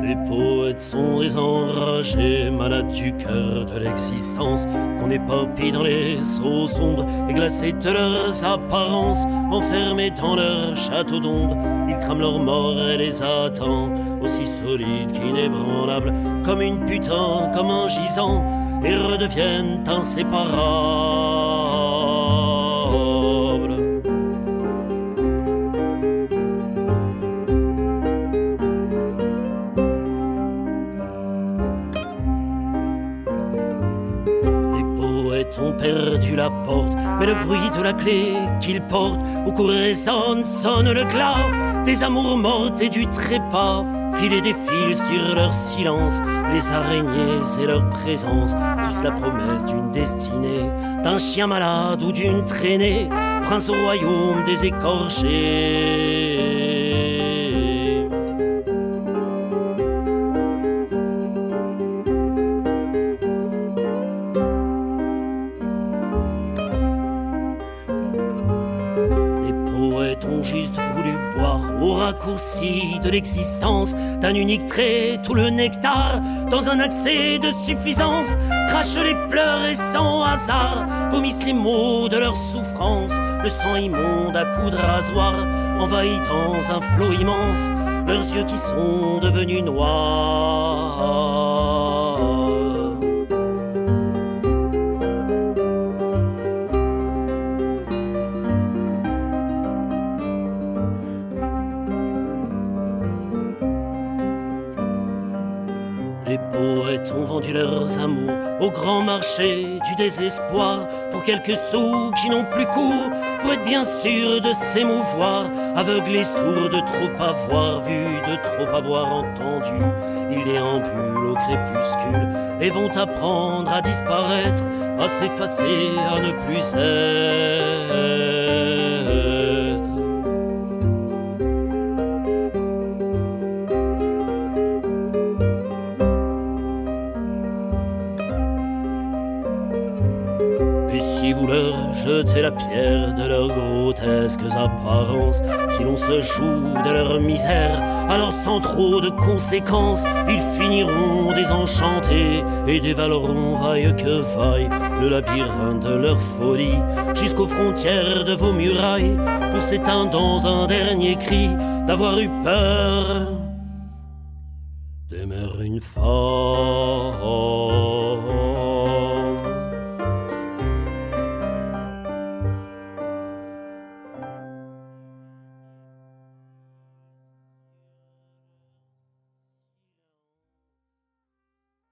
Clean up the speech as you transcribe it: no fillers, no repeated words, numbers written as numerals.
Les poètes sont des enragés, malades du cœur de l'existence, qu'on épopille dans les eaux sombres et glacés de leurs apparences. Enfermés dans leur château d'ombre, ils trament leur mort et les attendent, aussi solides qu'inébranlables, comme une putain, comme un gisant, et redeviennent inséparables. Ont perdu la porte, mais le bruit de la clé qu'ils portent au cou résonne, sonne le glas des amours mortes et du trépas. Filer des fils sur leur silence, les araignées et leur présence tissent la promesse d'une destinée, d'un chien malade ou d'une traînée, prince au royaume des écorchés. Ont juste voulu boire au raccourci de l'existence d'un unique trait tout le nectar dans un accès de suffisance, crachent les pleurs et sans hasard vomissent les mots de leur souffrance. Le sang immonde à coups de rasoir envahit dans un flot immense leurs yeux qui sont devenus noirs. Les poètes ont vendu leurs amours au grand marché du désespoir pour quelques sous qui n'ont plus cours, pour être bien sûr de s'émouvoir, aveugles et sourds de trop avoir vu, de trop avoir entendu. Ils déambulent au crépuscule et vont apprendre à disparaître, à s'effacer, à ne plus être. Et si vous leur jetez la pierre de leurs grotesques apparences, si l'on se joue de leur misère, alors sans trop de conséquences, ils finiront désenchantés et dévaleront vaille que vaille le labyrinthe de leur folie, jusqu'aux frontières de vos murailles, pour s'éteindre dans un dernier cri d'avoir eu peur d'aimer une femme.